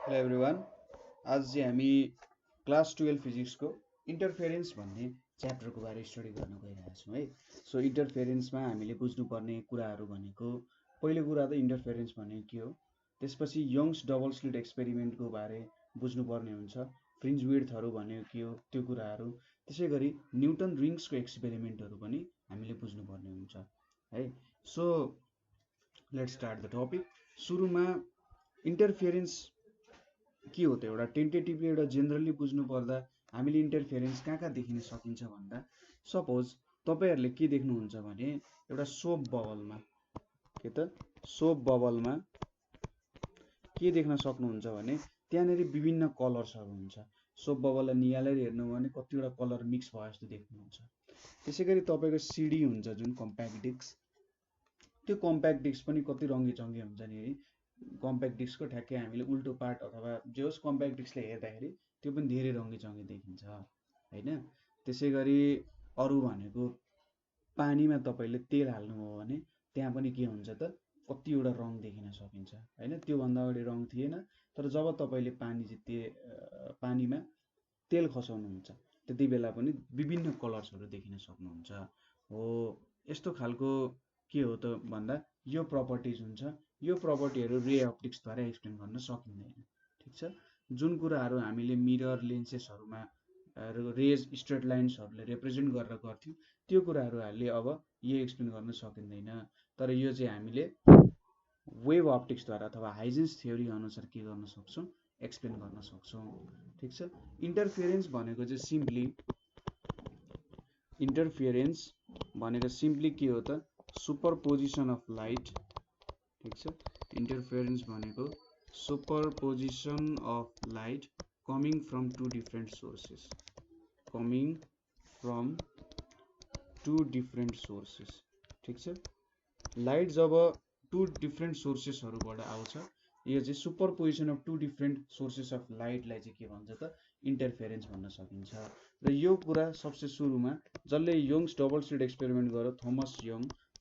Hello everyone. आज चाहिँ हामी क्लास 12 फिजिक्सको इन्टरफेरेन्स भन्ने च्याप्टरको बारे स्टडी गर्न गइरहेका छौँ है। सो इन्टरफेरेन्समा हामीले बुझ्नुपर्ने कुराहरू भनेको पहिलो कुरा त इन्टरफेरेन्स भनेको के हो, त्यसपछि यङ्स डबल स्लिट एक्सपेरिमेन्टको बारे बुझ्नुपर्ने हुन्छ, फ्रिन्ज विड्थहरू भनेको के हो त्यो कुराहरू, त्यसै गरी न्युटन रिङ्सको एक्सपेरिमेन्टहरू पनि हामीले बुझ्नुपर्ने हुन्छ है। So let's start the topic. सुरुमा इन्टरफेरेन्स के हो त एउटा टेन्टेटिभली एउटा जेनरली बुझ्नु पर्दा हामीले इन्टरफेरेन्स कहाँ देखिन सकिन्छ भन्दा सपोज तपाईँहरूले के देख्नुहुन्छ भने एउटा सोप बबलमा के देख्न सक्नुहुन्छ भने त्यहाँनिर विभिन्न कलर्सहरू हुन्छ। सोप बबललाई निहालेर हेर्नु भने कतिवटा कलर मिक्स भयो जस्तो देख्नुहुन्छ। त्यसै गरी तपाईँको सिडी हुन्छ जुन कम्प्याक्ट डिस्क, त्यो कम्प्याक्ट डिस्क पनि कति रङ्गी चङ्गी हुन्छ नि। कम्प्याक्ट डिस्कको ठ्याक्कै हामीले उल्टो पार्ट अथवा जे होस् कम्प्याक्ट डिस्कले हेर्दाखेरि त्यो पनि धेरै रङ्गी चङ्गी देखिन्छ होइन। त्यसै गरी अरू भनेको पानीमा तपाईँले तेल हाल्नुभयो भने त्यहाँ पनि के हुन्छ त कतिवटा रङ देखिन सकिन्छ होइन। त्योभन्दा अगाडि रङ थिएन, तर जब तपाईँले पानीमा तेल खसाउनुहुन्छ त्यति बेला पनि विभिन्न कलर्सहरू देखिन सक्नुहुन्छ। हो यस्तो खालको के हो त भन्दा यो प्रपर्टिज हुन्छ। यो प्रपर्टीहरू रे अप्टिक्सद्वारा एक्सप्लेन गर्न सकिँदैन, ठिक छ। जुन कुराहरू हामीले मिरर लेन्सेसहरूमा रेज स्ट्रेट लाइन्सहरूले रिप्रेजेन्ट गरेर गर्थ्यौँ त्यो कुराहरूले अब यो एक्सप्लेन गर्न सकिँदैन। तर यो चाहिँ हामीले वेभ अप्टिक्सद्वारा अथवा हाइजेन्स थ्योरी अनुसार के गर्न सक्छौँ, एक्सप्लेन गर्न सक्छौँ, ठिक छ। इन्टरफेरेन्स भनेको सिम्पली के हो त सुपरपोजिसन अफ लाइट, ठिक छ। इन्टरफेरेन्स भनेको superposition of light coming from two different sources, ठिक छ। लाइट जब टु डिफ्रेन्ट सोर्सेसहरूबाट आउँछ, यो चाहिँ superposition of two different sources of लाइटलाई चाहिँ के भन्छ त इन्टरफेरेन्स भन्न सकिन्छ। र यो कुरा सबसे सुरुमा जसले यङ्स डबल स्लिट एक्सपेरिमेन्ट गर्यो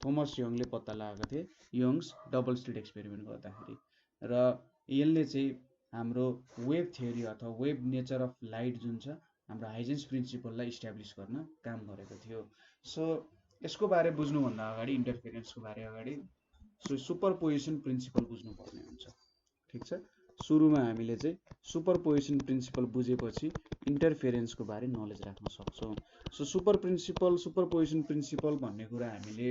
थोमस यङले पत्ता लगाएको थिए यङ्स डबल स्लिट एक्सपेरिमेन्ट गर्दाखेरि, र यसले चाहिँ हाम्रो वेभ थ्योरी अथवा वेभ नेचर अफ लाइट जुन छ हाम्रो हाइजेन्स प्रिन्सिपललाई इस्टाब्लिस गर्न काम गरेको थियो। सो यसको बारे बुझ्नुभन्दा अगाडि इन्टरफेरेन्सको बारे अगाडि सुपरपोजिसन प्रिन्सिपल बुझ्नुपर्ने हुन्छ, ठिक छ। सुरुमा हामीले चाहिँ सुपरपोजिसन प्रिन्सिपल बुझेपछि इन्टरफेरेन्सको बारे नलेज राख्न सक्छौँ। सो सुपरपोजिसन प्रिन्सिपल भन्ने कुरा हामीले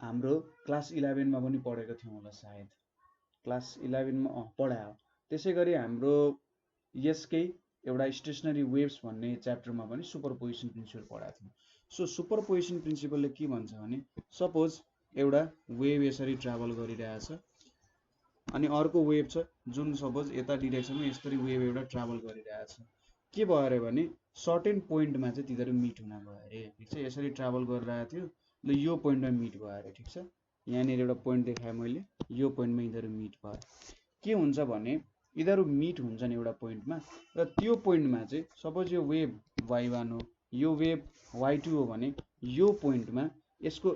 हाम्रो क्लास 11मा पनि पढेको थियौँ होला, सायद क्लास 11मा पढायो। त्यसै गरी हाम्रो यसकै एउटा स्टेसनरी वेव्स भन्ने च्याप्टरमा पनि सुपरपोजिसन प्रिन्सिपल पढाएको थियौँ। सो सुपरपोजिसन प्रिन्सिपलले के भन्छ भने सपोज एउटा वेभ यसरी ट्राभल गरिरहेछ अनि अर्को वेभ छ जुन सपोज यता डिरेक्सनमा यसरी वेभ एउटा ट्राभल गरिरहेछ। के भयो अरे भने सर्टेन पोइन्टमा चाहिँ तिनीहरू मिट हुन गयो अरे, ठिक छ। यसरी ट्राभल गरिरहेको थियो, ल यो पोइन्टमा मिट भयो अरे, ठिक छ। यहाँनिर एउटा पोइन्ट देखाएँ मैले, यो पोइन्टमा यिनीहरू मिट भयो। के हुन्छ भने यिनीहरू मिट हुन्छन् एउटा पोइन्टमा, र त्यो पोइन्टमा चाहिँ सपोज यो वेभ y1 हो, यो वेभ y2 हो भने यो पोइन्टमा यसको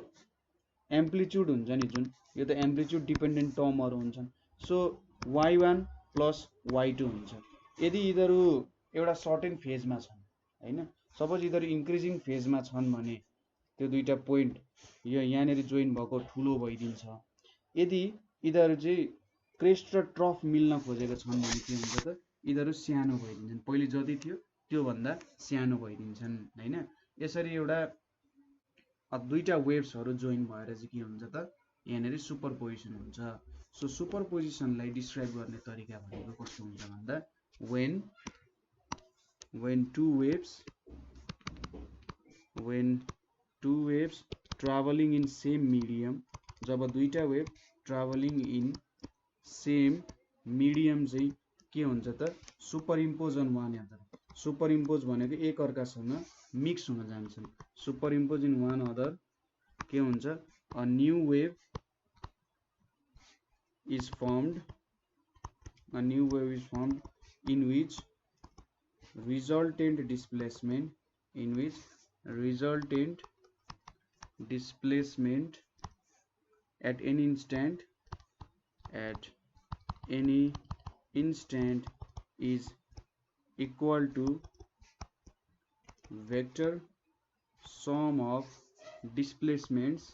एम्प्लिट्युड हुन्छ नि जुन, यो त एम्प्लिट्युड डिपेन्डेन्ट टर्महरू हुन्छन्। सो y1 प्लस y2 हुन्छ। यदि यिनीहरू एउटा सर्टेन फेजमा छन् होइन, सपोज यिनीहरू इन्क्रिजिङ फेजमा छन् भने त्यो दुईवटा पोइन्ट यो यहाँनिर जोइन भएको ठुलो भइदिन्छ। यदि यिनीहरू चाहिँ क्रेस्ट र ट्रफ मिल्न खोजेको छन् भने के हुन्छ त यिनीहरू सानो भइदिन्छन्, पहिले जति थियो त्योभन्दा सानो भइदिन्छन् होइन। यसरी एउटा दुईवटा वेभ्सहरू जोइन भएर चाहिँ के हुन्छ त यहाँनिर सुपरपोजिसन हुन्छ। सो सुपरपोजिसनलाई डिस्क्राइब गर्ने तरिका भनेको कस्तो हुन्छ भन्दा when two waves traveling in same medium, जब दुईटा wave travelling in same medium चाहिँ के हुन्छ त superimpose on one other. Superimpose भनेको एक अर्कासँग मिक्स हुन जान्छन्। सुपरइम्पोज इन वान अदर के हुन्छ, a new wave is formed in which resultant displacement at any instant any instant is equal to vector sum of displacements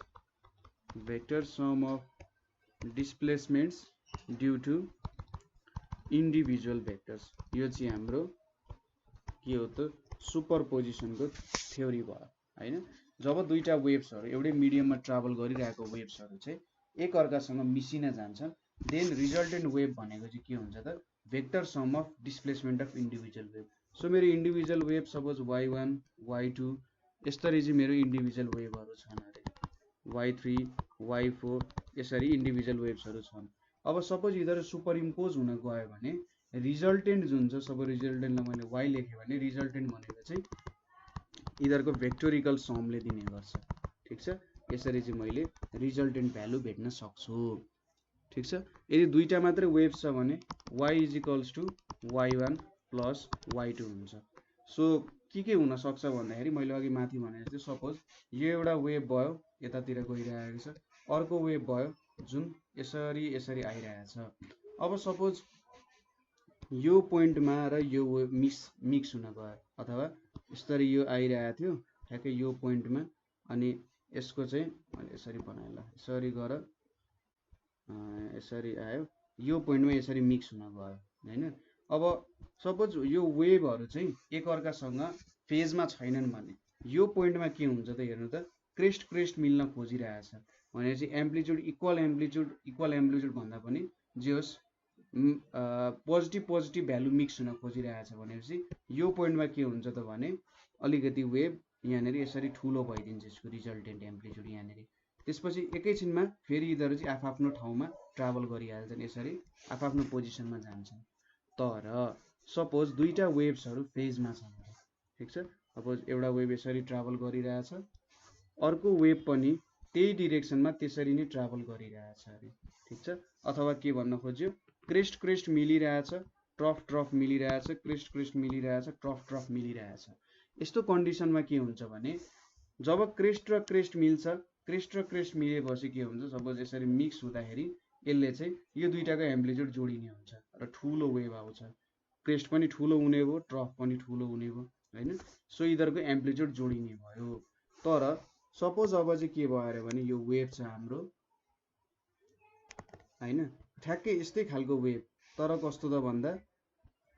due to individual vectors। यो चाहिँ हाम्रो के हो त सुपरपोजिसनको थ्योरी भयो हैन। जब दुईटा वेव्सहरु एउटै मिडियममा ट्राभल गरिरहेको वेव्सहरु चाहिँ एक अर्कासँग मिसिन जान्छन्, देन रिजल्टेन्ट वेभ भनेको चाहिँ के हुन्छ त vector sum of displacement of individual wave. So मेरो individual wave suppose y1 y2 यसरी चाहिँ मेरो इन्डिभिजुअल वेभहरु छन् अरे, y3 y4 यसरी इन्डिभिजुअल वेभ्सहरु छन्। अब सपोज यिनीहरु सुपर इम्पोज हुन गयो भने रिजल्टेन्ट जुन छ, सबै रिजल्टेन्टलाई मैले y लेखे भने रिजल्टेन्ट भनेको चाहिँ यिनीहरुको भेक्टोरिकल समले दिने गर्छ। ठीक छ, यसरी चाहिँ मैले रिजल्टेन्ट भ्यालु भेट्न सक्छु। ठीक छ, यदि दुईटा मात्रै वेभ छ भने y = y1 + y2 हुन्छ। सो के हुन सक्छ भन्दाखेरि मैले अघि माथि भने जस्तै सपोज यो एउटा वेभ भयो यतातिर गइरहेको छ, अर्को वेभ भयो जुन यसरी आइरहेछ। अब सपोज यो पोइन्टमा र यो मिक्स हुन गयो, अथवा यसरी यो आइरहेको थियो ठ्याक्कै यो पोइन्टमा, अनि यसको चाहिँ मैले यसरी बनाएँ ल, यसरी गर यसरी आयो, यो पोइन्टमा यसरी मिक्स हुन गयो हैन। अब सपोज यो वेभहरु चाहिँ एक अर्कासँग फेजमा छैनन् भने यो पोइन्टमा के हुन्छ त हेर्नु त क्रेस्ट मिल्न खोजिरहेछ भनेपछि एम्प्लिट्युड इक्वल एम्प्लिट्युड भन्दा पनि जे होस् पोजिटिभ भ्यालु मिक्स हुन खोजिरहेछ भनेपछि यो पोइन्टमा के हुन्छ त भने अलिकति वेभ यहाँनेर यसरी ठुलो भइदिन्छ, यसको रिजल्टेन्ट एम्प्लिट्युड यहाँनेर। त्यसपछि एकैछिनमा फेरि यिनीहरु चाहिँ आफ्नो ठाउँमा ट्राभल गरिहाल्छन्, यसरी आफ्नो पोजिसनमा जान्छन्। तर सपोज दुईटा वेभ्सहरु फेजमा छन्, ठीक छ, सपोज एउटा वेभ यसरी ट्राभल गरिरहेछ, अर्को वेभ पनि त्यही डिरेक्सनमा त्यसरी नै ट्राभल गरिरहेछ अरे। ठीक छ, अथवा के भन्न खोज्यो क्रेस्ट मिलिरहेछ, ट्रफ मिलिरहेछ, क्रेस्ट मिलिरहेछ, ट्रफ मिलिरहेछ। यस्तो कन्डिसनमा के हुन्छ भने जब क्रेस्ट र क्रेस्ट मिलेपछि के हुन्छ, सपोज यसरी मिक्स हुँदाखेरि यसले चाहिँ यो दुईटाको एम्प्लिट्युड जोडिने हुन्छ र ठुलो वेभ आउँछ। क्रेस्ट पनि ठुलो हुने भयो, ट्रफ पनि ठुलो हुने भयो हैन। सो यिनीहरुको एम्प्लिट्युड जोडिने भयो। तर सपोज अब चाहिँ के भयो अरे भने यो वेभ छ हाम्रो हैन, ठ्याक्कै यस्तै खालको वेभ, तर कस्तो त भन्दा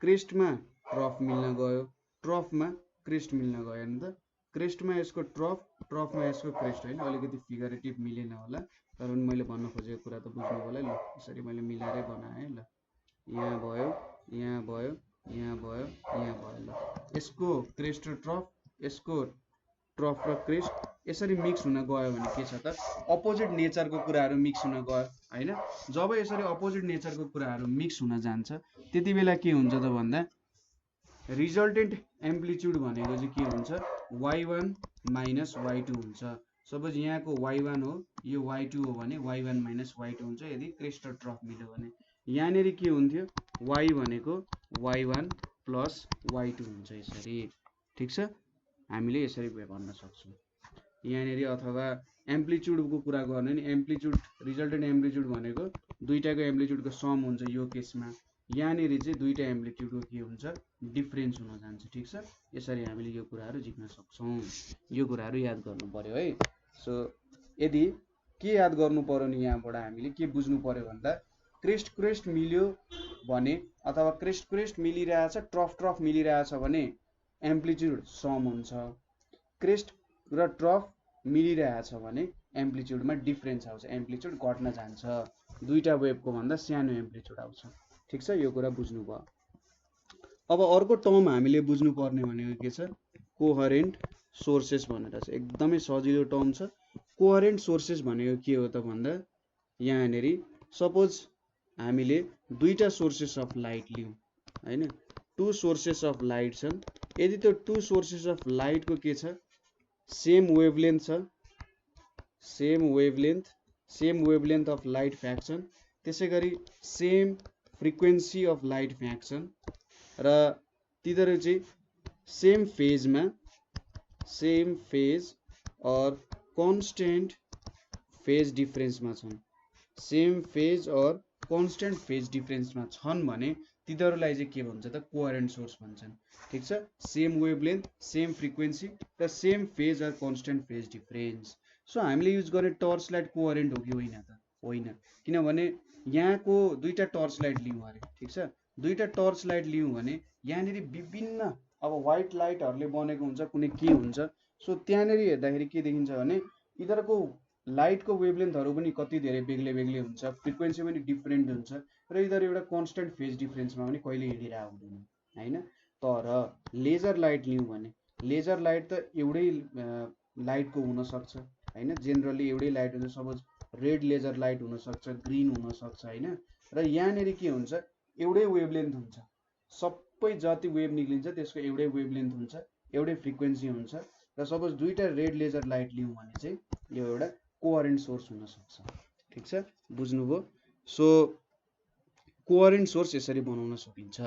क्रेस्टमा ट्रफ मिल्न गयो, ट्रफमा क्रेस्ट मिल्न गयो नि त। क्रेस्टमा यसको ट्रफमा यसको क्रेस्ट हैन, अलिकति फिगरेटिभ मिलेन होला, तर पनि मैले भन्न खोजेको कुरा त बुझ्नु होला ल। यसरी मैले मिलाएरै बनाएँ ल, यहाँ भयो यहाँ भयो यहाँ भयो यहाँ भयो ल। यसको क्रेस्ट र ट्रफ, यसको ट्रफ र क्रेस्ट यसरी मिक्स हुन गयो भने के छ त अपोजिट नेचरको कुराहरु मिक्स हुन गयो हैन। जब यसरी अपोजिट नेचरको कुराहरु मिक्स हुन जान्छ त्यति बेला के हुन्छ त भन्दा रिजल्टेन्ट एम्प्लिट्युड भनेको चाहिँ के हुन्छ y1 - y2 हुन्छ। सपोज यहाँको y1 हो, यो y2 हो भने y1 - y2 हुन्छ यदि क्रेस्ट र ट्रफ मिल्यो भने। यहाँनेरि के हुन्थ्यो y भनेको y1 + y2 हुन्छ यसरी। ठीक छ, हामीले यसरी भन्न सक्छौं यहाँनेरि। अथवा एम्प्लिट्युडको कुरा गर्ने नि एम्प्लिट्युड रिजल्टेन्ट एम्प्लिट्युड भनेको दुईटाको एम्प्लिट्युडको सम हुन्छ यो केसमा। यहाँनेरि चाहिँ दुईटा एम्प्लिट्युडको के हुन्छ डिफरेन्स हुन जान्छ। ठीक छ, यसरी हामीले यो कुराहरु जिक्न सक्छौं। यो कुराहरु याद गर्नु पर्यो है। सो यदि के याद गर्नु पर्यो नि यहाँबाट हामीले के बुझ्नु पर्यो भन्दा क्रेस्ट मिल्यो भने अथवा क्रेस्ट मिलिरहेछ, ट्रफ मिलिरहेछ भने एम्प्लिट्युड सम हुन्छ। क्रेस्ट र ट्रफ मिलिरहेछ भने एम्प्लिट्युडमा डिफरेन्स आउँछ, एम्प्लिट्युड घट्न जान्छ, दुईटा वेभको भन्दा सानो एम्प्लिट्युड आउँछ। ठीक छ, यो कुरा बुझ्नु भयो। अब अर्को टर्म हामीले बुझ्नु पर्ने भनेको के छ कोहरेन्ट सोर्सेस भनेर छ। एकदमै सजिलो टर्म छ। कोहरेन्ट सोर्सेस भनेको के हो त भन्दा यहाँनेरि सपोज हामीले दुईटा सोर्सेस अफ लाइट लियौं हैन, टु सोर्सेस अफ लाइट छन्। यदि त्यो टु सोर्सेस अफ लाइटको के छ सेम वेभलेन्थ छ, सेम वेभलेन्थ अफ लाइट फ्याक्सन, त्यसैगरी सेम फ्रिक्वेन्सी अफ लाइट फ्याक्सन र तिनीहरु चाहिँ same phase or constant phase डिफरेन्समा छन्। Same phase or constant phase डिफरेन्समा छन् भने तिनीहरूलाई चाहिँ के भन्छ त कोहेरेन्ट सोर्स भन्छन्। ठिक छ, सेम वेभलेन्थ, सेम फ्रिक्वेन्सी र same phase or constant phase difference. So हामीले युज गर्ने टर्च लाइट कोहेरेन्ट हो कि होइन त? होइन, किनभने यहाँको दुईटा टर्च लाइट लिउँ अरे। ठिक छ, दुईटा टर्च लाइट लिउँ भने यहाँनिर विभिन्न अब व्हाइट लाइटहरूले बनेको हुन्छ, कुनै के हुन्छ। सो त्यहाँनिर हेर्दाखेरि के देखिन्छ भने यिनीहरूको लाइटको वेभलेन्थहरू पनि कति धेरै बेग्लै बेग्लै हुन्छ, फ्रिक्वेन्सी पनि डिफ्रेन्ट हुन्छ र यिनीहरू एउटा कन्स्टेन्ट फेज डिफरेन्समा पनि कहिले हिँडिरहेको हुँदैन होइन। तर लेजर लाइट लिउँ भने लेजर लाइट त एउटै लाइटको हुनसक्छ होइन, जेनरली एउटै लाइट हुन्छ। सपोज रेड लेजर लाइट हुनसक्छ, ग्रिन हुनसक्छ होइन। र यहाँनिर के हुन्छ, एउटै वेभलेन्थ हुन्छ, सबै जति वेभ निक्लिन्छ त्यसको एउटै वेभलेन्थ हुन्छ, एउटै फ्रिक्वेन्सी हुन्छ। र सपोज दुईटा रेड लेजर लाइट लिउँ भने चाहिँ यो एउटा कोहेरेन्ट सोर्स हुनसक्छ। ठिक छ, बुझ्नुभयो? सो कोहेरेन्ट सोर्स यसरी बनाउन सकिन्छ।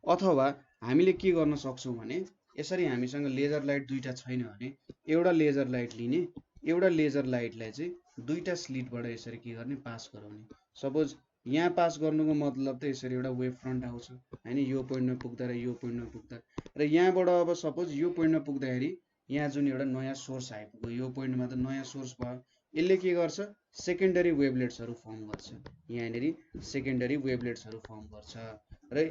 अथवा हामीले के गर्न सक्छौँ भने यसरी हामीसँग लेजर लाइट दुईटा छैन भने एउटा लेजर लाइट लिने, एउटा लेजर लाइटलाई चाहिँ दुईटा स्लिटबाट यसरी के गर्ने, पास गराउने। सपोज यहाँ पास गर्नुको मतलब त यसरी एउटा वेभ फ्रन्ट आउँछ होइन, यो पोइन्टमा पुग्दा र यो पोइन्टमा पुग्दा। र यहाँबाट अब सपोज यो पोइन्टमा पुग्दाखेरि यहाँ जुन एउटा नयाँ सोर्स आइपुग्यो, यो पोइन्टमा त नयाँ सोर्स भयो, यसले के गर्छ, सेकेन्डरी वेभलेट्सहरू फर्म गर्छ। यहाँनिर सेकेन्डरी वेभलेट्सहरू फर्म गर्छ र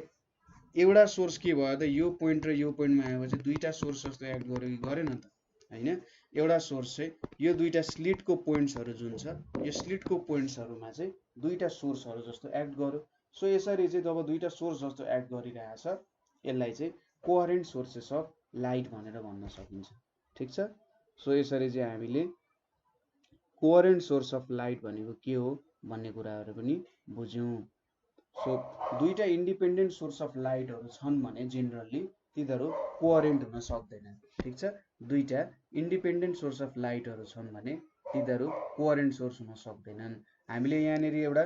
एउटा सोर्स के भयो त, यो पोइन्ट र यो पोइन्टमा आएपछि दुईटा सोर्स जस्तो एक्ट गर्यो कि गरेन त होइन। एउटा सोर्स चाहिँ यो दुईटा स्लिटको पोइन्ट्सहरू जुन छ, यो स्लिटको पोइन्ट्सहरूमा चाहिँ दुईटा सोर्सहरू जस्तो एक्ट गर्यो। सो यसरी चाहिँ जब दुईटा सोर्स जस्तो एक्ट गरिरहेछ यसलाई चाहिँ कोहेरेन्ट सोर्सेस अफ लाइट भनेर भन्न सकिन्छ। ठिक छ, सो यसरी चाहिँ हामीले कोहेरेन्ट सोर्स अफ लाइट भनेको के हो भन्ने कुराहरू पनि बुझ्यौँ। सो दुईटा इन्डिपेन्डेन्ट सोर्स अफ लाइटहरू छन् भने जेनरली तिनीहरू कोहेरेन्ट हुन सक्दैनन्। ठिक छ, दुईटा इन्डिपेन्डेन्ट सोर्स अफ लाइटहरू छन् भने तिनीहरू कोहेरेन्ट सोर्स हुन सक्दैनन्। हामीले यहाँनिर एउटा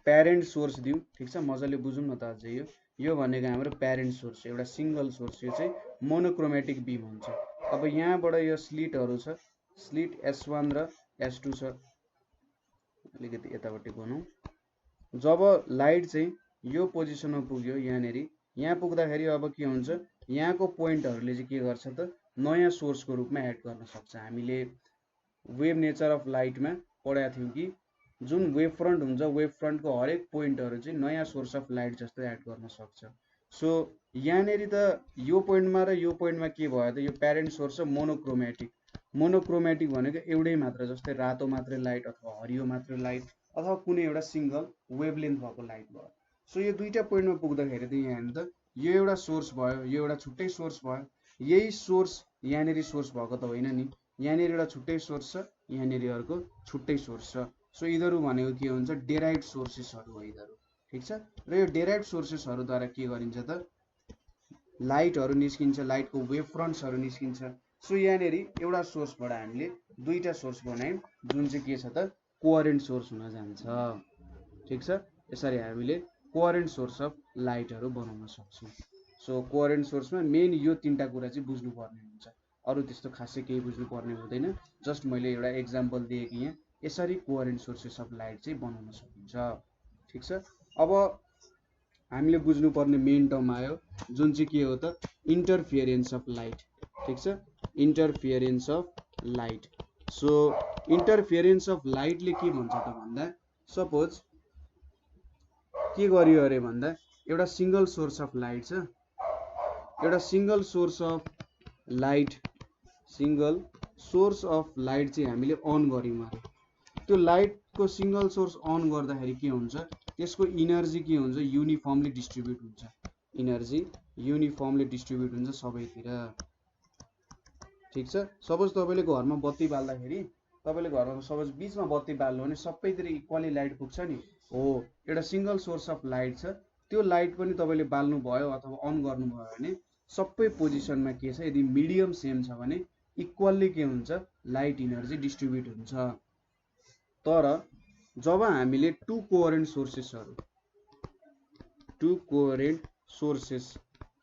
प्यारेन्ट सोर्स दिउँ। ठिक छ, मजाले बुझौँ न त अझै। यो भनेको हाम्रो प्यारेन्ट सोर्स, एउटा सिङ्गल सोर्स, यो चाहिँ मोनोक्रोमेटिक बिम हुन्छ। अब यहाँबाट यो स्लिटहरू छ, स्लिट S1 र S2 छ, अलिकति यतापट्टि बनाउँ। जब लाइट चाहिँ यो पोजिसनमा पुग्यो यहाँनिर, यहाँ पुग्दाखेरि अब के हुन्छ, यहाँको पोइन्टहरूले चाहिँ के गर्छ त, नयाँ सोर्सको रूपमा एड गर्न सक्छ। हामीले वेभ नेचर अफ लाइटमा पढाएको थियौँ कि जुन वेभ फ्रन्ट हुन्छ, वेभ फ्रन्टको हरेक पोइन्टहरू चाहिँ नयाँ सोर्स अफ लाइट जस्तो एड गर्न सक्छ। सो यहाँनिर त यो पोइन्टमा र यो पोइन्टमा के भयो त, यो प्यारेन्ट सोर्स मोनोक्रोमेटिक। मोनोक्रोमेटिक भनेको एउटै मात्र, जस्तै रातो मात्रै लाइट अथवा हरियो मात्रै लाइट अथवा कुनै एउटा सिङ्गल वेभलेन्थ भएको लाइट भयो। सो यो दुईटा पोइन्टमा पुग्दाखेरि त यहाँ त यो एउटा सोर्स भयो, यो एउटा छुट्टै सोर्स भयो। यही सोर्स यहाँनिर सोर्स भएको त होइन नि, यहाँनिर एउटा छुट्टै सोर्स छ, यहाँनिर अर्को छुट्टै सोर्स छ। सो यिनीहरू भनेको के हुन्छ, डेराइभ्ड सोर्सेसहरू हो यिनीहरू। ठिक छ, र यो डेराइभ्ड सोर्सेसहरूद्वारा के गरिन्छ त, लाइटहरू निस्किन्छ, लाइटको वेभ फ्रन्ट्सहरू निस्किन्छ। सो यहाँनिर एउटा सोर्सबाट हामीले दुईटा सोर्स बनायौँ जुन चाहिँ के छ त, कोहेरेन्ट सोर्स हुन जान्छ। ठिक छ, यसरी हामीले कोहेरेन्ट सोर्स अफ लाइटहरू बनाउन सक्छौँ। सो कोहेरेन्ट सोर्समा मेन यो तीनटा कुरा चाहिँ बुझ्नुपर्ने हुन्छ, अरू त्यस्तो खासै केही बुझ्नुपर्ने हुँदैन। जस्ट मैले एउटा एक्जाम्पल दिएँ कि यहाँ यसरी कोहेरेन्ट सोर्सेस अफ लाइट चाहिँ बनाउन सकिन्छ। ठिक छ, अब हामीले बुझ्नुपर्ने मेन टर्म आयो जुन चाहिँ के हो त, इन्टरफियरेन्स अफ लाइट। ठिक छ, इन्टरफियरेन्स अफ लाइट। सो इन्टरफियरेन्स अफ लाइटले के भन्छ त भन्दा, सपोज के गरियो अरे भन्दा एउटा सिङ्गल सोर्स अफ लाइट छ, एउटा single source of light, single source of light चाहिँ हामीले अन गऱ्यौँ अरे। त्यो लाइटको सिङ्गल सोर्स अन गर्दाखेरि के हुन्छ, त्यसको इनर्जी के हुन्छ, युनिफर्मली डिस्ट्रिब्युट हुन्छ। इनर्जी युनिफर्मली डिस्ट्रिब्युट हुन्छ सबैतिर। ठिक छ, सपोज तपाईँले घरमा बत्ती बाल्दाखेरि, तपाईँले घरमा सपोज बिचमा बत्ती बाल्नु भने सबैतिर इक्वली लाइट पुग्छ नि, हो। एउटा सिङ्गल सोर्स अफ लाइट छ, त्यो लाइट पनि तपाईँले बाल्नु भयो अथवा अन गर्नुभयो भने सबै पोजिसनमा के छ, यदि मिडियम सेम छ भने इक्वल्ली के हुन्छ, लाइट इनर्जी डिस्ट्रिब्युट हुन्छ। तर जब हामीले टु कोहेरेन्ट सोर्सेसहरू, two coherent sources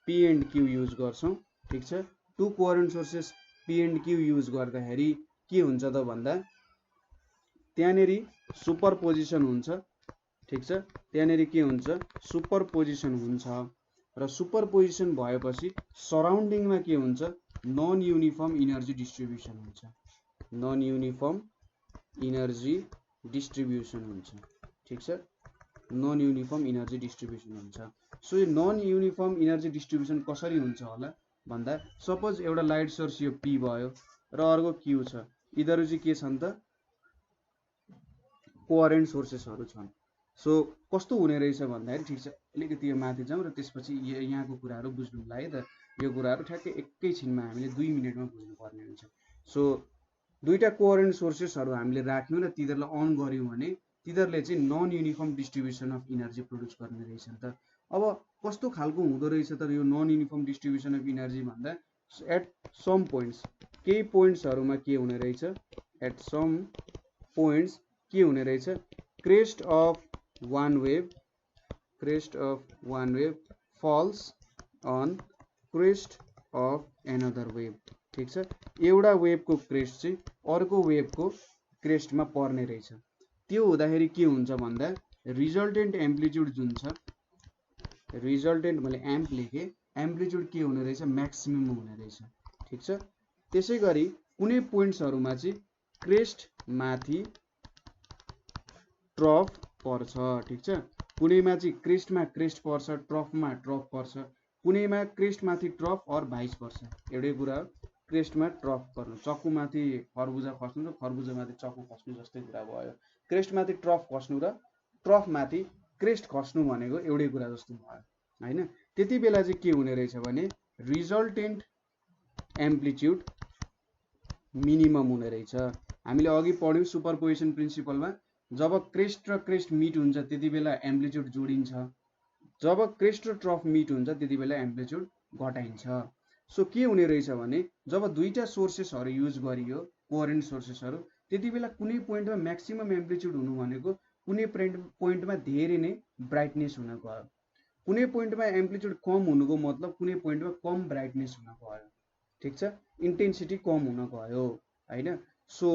P and Q use गर्छौँ। ठिक छ, two coherent sources P and Q use गर्दाखेरि के हुन्छ त भन्दा त्यहाँनिर सुपर पोजिसन हुन्छ ठीक छ। त्यहाँनेरि के हुन्छ सुपरपोजिसन हुन्छ र सुपरपोजिसन भएपछि सराउन्डिङमा के हुन्छ नन युनिफर्म इनर्जी डिस्ट्रिब्युसन हुन्छ, नन युनिफर्म इनर्जी डिस्ट्रिब्युसन हुन्छ। ठीक छ, नन युनिफर्म इनर्जी डिस्ट्रिब्युसन हुन्छ। सो यो नन युनिफर्म इनर्जी डिस्ट्रिब्युसन कसरी हुन्छ होला भन्दा सपोज एउटा लाइट सोर्स यो P भयो र अर्को Q छ, यिनीहरू चाहिँ के छन् त कोहेरेन्ट सोर्सेसहरू छन्। सो कस्तो हुने रहेछ भन्दाखेरि ठिक छ अलिकति यो माथि जाउँ र त्यसपछि यहाँको कुराहरू बुझ्नुलाई है त यो कुराहरू ठ्याक्कै एकैछिनमा हामीले 2 मिनेटमा बुझ्नुपर्ने हुन्छ। सो दुईटा कोहेरेन्ट सोर्सेसहरू हामीले राख्यौँ र तिनीहरूलाई अन गर्यौँ भने तिनीहरूले चाहिँ non uniform distribution of energy produce गर्ने रहेछ नि त। अब कस्तो खालको हुँदो रहेछ त यो non uniform distribution of energy भन्दा एट सम पोइन्ट्स केही पोइन्ट्सहरूमा के हुने रहेछ एट सम पोइन्ट्स के हुने रहेछ crest of one wave falls on crest of another wave. ठीक छ, एउटा वेभको क्रेस्ट चाहिँ अर्को वेभको क्रेस्टमा पर्ने रहेछ। त्यो हुँदाखेरि के हुन्छ भन्दा रिजल्टेन्ट एम्प्लिट्युड जुन छ रिजल्टेन्ट मैले एम्प लेखेँ एम्प्लिट्युड के हुने रहेछ म्याक्सिमम हुने रहेछ। ठीक छ, त्यसै गरी कुनै पोइन्ट्सहरूमा चाहिँ क्रेस्ट माथि ट्रफ पर्छ। ठीक छ, कुनैमा चाहिँ क्रेस्टमा क्रेस्ट पर्छ ट्रफमा ट्रफ पर्छ, कुनैमा क्रेस्ट माथि ट्रफ अर भाइस पर्छ। एउटै कुरा हो क्रेस्टमा ट्रफ पर्नु, चक्कुमाथि खरबुजा खस्नु र खरबुजामाथि चक्कु खस्नु जस्तै कुरा भयो। क्रेस्टमाथि ट्रफ खस्नु र ट्रफमाथि क्रेस्ट खस्नु भनेको एउटै कुरा जस्तो भयो हैन। त्यति बेला चाहिँ के हुने रहेछ भने रिजल्टेन्ट एम्प्लिट्युड मिनिमम हुने रहेछ। हामीले अघि पढ्यौँ सुपरपोजिसन प्रिन्सिपलमा जब क्रेस्ट र क्रेस्ट मिट हुन्छ त्यति बेला एम्प्लिट्युड जोडिन्छ, जब क्रेस्ट र ट्रफ मिट हुन्छ त्यति बेला एम्प्लिट्युड घटाइन्छ। सो के हुने रहेछ भने जब दुईटा सोर्सेसहरू युज गरियो कोहेरेन्ट सोर्सेसहरू त्यति बेला कुनै पोइन्टमा म्याक्सिमम एम्प्लिट्युड हुनु भनेको कुनै पोइन्टमा धेरै नै ब्राइटनेस हुन गयो, कुनै पोइन्टमा एम्प्लिट्युड कम हुनुको मतलब कुनै पोइन्टमा कम ब्राइटनेस हुन गयो। ठीक छ, इन्टेन्सिटी कम हुन गयो हैन। सो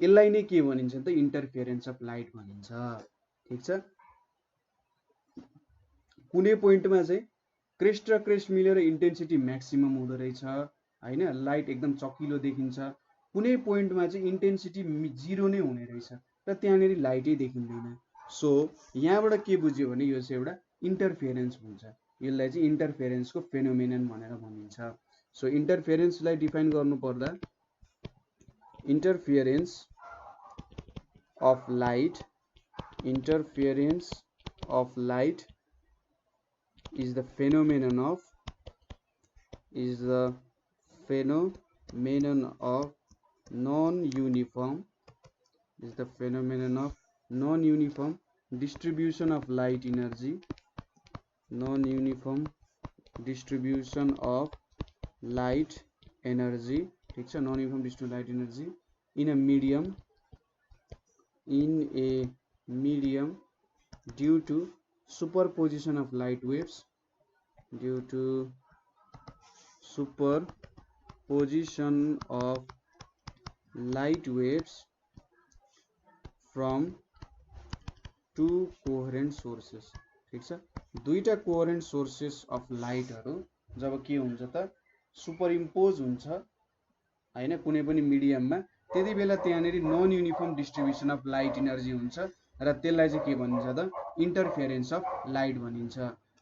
यसलाई नै के भनिन्छ त इन्टरफेरेन्स अफ लाइट भनिन्छ। ठीक छ, कुनै पोइन्टमा चाहिँ क्रेस्ट र क्रेस्ट मिलेर इन्टेन्सिटी म्याक्सिमम हुँदो रहेछ हैन, लाइट एकदम चकिलो देखिन्छ। कुनै पोइन्टमा चाहिँ इन्टेन्सिटी 0 नै हुने रहेछ र त्यहाँनेरि लाइटै देखिँदैन। सो यहाँबाट के बुझ्यो भने यो चाहिँ एउटा इन्टरफेरेन्स हुन्छ, यसलाई चाहिँ इन्टरफेरेन्सको फेनोमेनन भनेर भनिन्छ। सो इन्टरफेरेन्सलाई डिफाइन गर्नु पर्दा interference of light is the phenomenon of non-uniform distribution of light energy, ठीक छ, non uniform distribution light energy in a medium due to superposition of light waves from two coherent sources। ठीक छ, दुईटा कोहेरेन्ट sources of लाइटहरू जब के हुन्छ त superimpose हुन्छ हैन कुनै पनि मिडियममा त्यति बेला त्यहाँनेरि non uniform distribution of light energy हुन्छ र त्यसलाई चाहिँ के भनिन्छ त इन्टरफेरेन्स अफ लाइट भनिन्छ।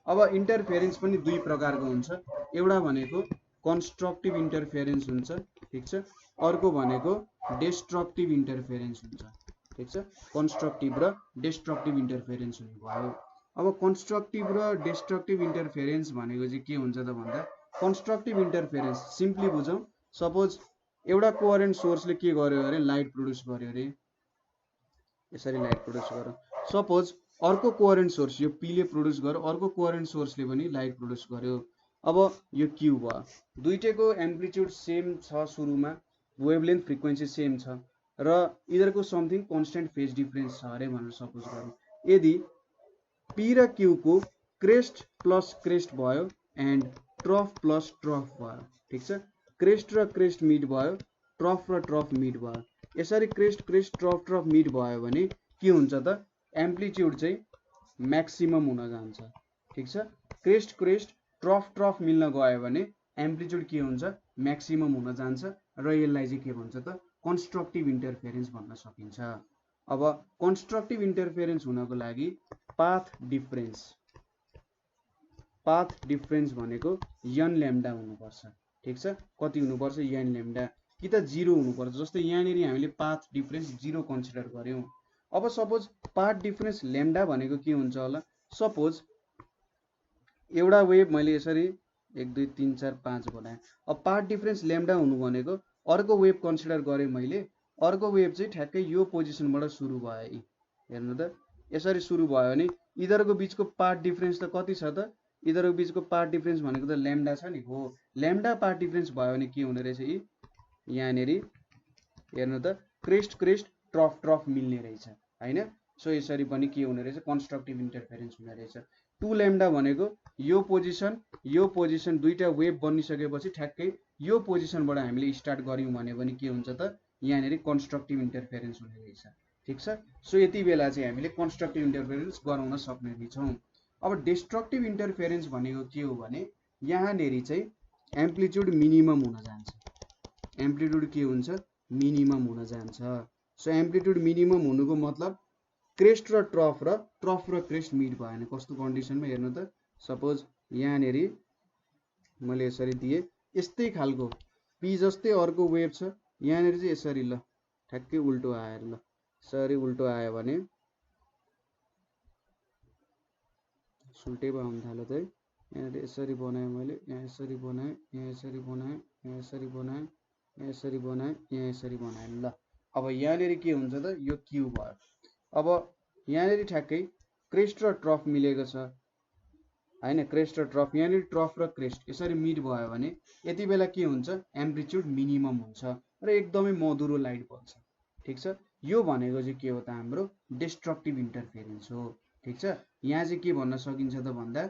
अब इन्टरफेरेन्स पनि दुई प्रकारको हुन्छ, एउटा भनेको कन्स्ट्रक्टिभ इन्टरफेरेन्स हुन्छ। ठीक छ, अर्को भनेको डिस्ट्रक्टिभ इन्टरफेरेन्स हुन्छ। ठीक छ, कन्स्ट्रक्टिभ र डिस्ट्रक्टिभ इन्टरफेरेन्स हुने भयो। अब कन्स्ट्रक्टिभ र डिस्ट्रक्टिभ इन्टरफेरेन्स भनेको चाहिँ के हुन्छ त भन्दा कन्स्ट्रक्टिभ इन्टरफेरेन्स सिम्पली बुझौँ, सपोज एउटा कोहेरेन्ट सोर्सले के गर्यो अरे लाइट प्रोड्युस गर्यो अरे, यसरी लाइट प्रोड्युस गर्यो। सपोज अर्को कोहेरेन्ट सोर्स यो P ले प्रोड्युस गर्यो, अर्को कोहेरेन्ट सोर्सले पनि लाइट प्रोड्युस गर्यो। अब यो Q भयो, दुईटैको एम्प्लिट्युड सेम छ सुरुमा, वेभलेन्थ फ्रिक्वेन्सी सेम छ र यिनीहरूको समथिङ कन्स्टेन्ट फेज डिफरेन्स छ अरे भनेर सपोज गरौँ। यदि P र Q को क्रेस्ट प्लस क्रेस्ट भयो एन्ड ट्रफ प्लस ट्रफ भयो। ठीक छ, क्रेस्ट र क्रेस्ट मिट भयो, ट्रफ र ट्रफ मिट भयो। यसरी क्रेस्ट क्रेस्ट ट्रफ ट्रफ मिट भयो भने के हुन्छ त एम्प्लिट्युड चाहिँ म्याक्सिमम हुन जान्छ। ठीक छ, क्रेस्ट क्रेस्ट ट्रफ ट्रफ मिल्न गयो भने एम्प्लिट्युड के हुन्छ म्याक्सिमम हुन जान्छ र यसलाई चाहिँ के भन्छ त कन्स्ट्रक्टिभ इन्टरफेरेन्स भन्न सकिन्छ। अब कन्स्ट्रक्टिभ इन्टरफेरेन्स हुनको लागि पाथ डिफरेन्स भनेको n ल्याम्डा हुनुपर्छ। ठीक छ, कति हुनुपर्छ n ल्याम्डा, कि त 0 हुनुपर्छ। जस्तै यहाँनिर हामीले पाथ डिफरेन्स 0 कन्सिडर गर्यौं। अब सपोज पाथ डिफरेन्स ल्याम्डा भनेको के हुन्छ होला, सपोज एउटा वेभ मैले यसरी 1 2 3 4 5 बनाएँ। अब पाथ डिफरेन्स ल्याम्डा हुनु भनेको अर्को वेभ कन्सिडर गरेँ मैले, अर्को वेभ चाहिँ ठ्याक्कै यो पोजिसनबाट सुरु भयो। हेर्नु त यसरी सुरु भयो भने यिनीहरूको बीचको पाथ डिफरेन्स त कति छ त, यिनीहरूको बीचको पाथ डिफरेन्स भनेको त ल्याम्डा छ नि। हो, ल्याम्डा पाथ डिफरेन्स भयो भने के हुने रहेछ, यहाँनिर हेर्नु त क्रेस्ट क्रेस्ट ट्रफ ट्रफ मिल्ने रहेछ हैन। सो यसरी पनि के हुने रहेछ कन्स्ट्रक्टिभ इन्टरफेरेन्स हुने रहेछ। 2 ल्याम्डा भनेको यो पोजिसन दुईटा वेभ बनिसकेपछि ठ्याक्कै यो पोजिसनबाट हामीले स्टार्ट गर्यौं भने पनि के हुन्छ त यहाँनिर कन्स्ट्रक्टिभ इन्टरफेरेन्स हुने रहेछ। ठीक छ, सो यति बेला चाहिँ हामीले कन्स्ट्रक्टिभ इन्टरफेरेन्स गराउन सक्ने रहेछौं। अब डिस्ट्रक्टिभ इन्टरफेरेन्स भनेको के हो भने यहाँनिर चाहिँ एम्प्लिट्युड मिनिमम हुन जान्छ। एम्प्लिट्युड के हुन्छ मिनिमम हुन जान्छ। सो एम्प्लिट्युड मिनिमम हुनुको मतलब क्रेस्ट र ट्रफ र क्रेस्ट मिट भएन। कस्तो कन्डिसनमा हेर्नु त, सपोज यहाँनिर मैले यसरी दिए, यस्तै खालको पी जस्तै अर्को वेभ छ, यहाँनिर चाहिँ यसरी ल ठ्याक्कै उल्टो आएर ल यसरी उल्टो आयो भने सुल्टै भयो हुन थाल्यो त है। यहाँनिर यसरी बनाएँ मैले, यहाँ यसरी बनाएँ, यहाँ यसरी बनाएँ, यहाँ यसरी बनाएँ, यहाँ यसरी बनाएँ, यहाँ यसरी बनाएँ। ल अब यहाँनिर के हुन्छ त यो क्यू भयो। अब यहाँनिर ठ्याक्कै क्रेस्ट र ट्रफ मिलेको छ हैन, क्रेस्ट र ट्रफ, यहाँनिर ट्रफ र क्रेस्ट यसरी मिट भयो भने यति बेला के हुन्छ एम्प्लिट्युड मिनिमम हुन्छ र एकदमै मधुरो लाइट बल्छ। ठीक छ, यो भनेको चाहिँ के हो त हाम्रो डिस्ट्रक्टिभ इन्टरफेरेन्स हो। ठीक छ, यहाँ चाहिँ के भन्न सकिन्छ त भन्दा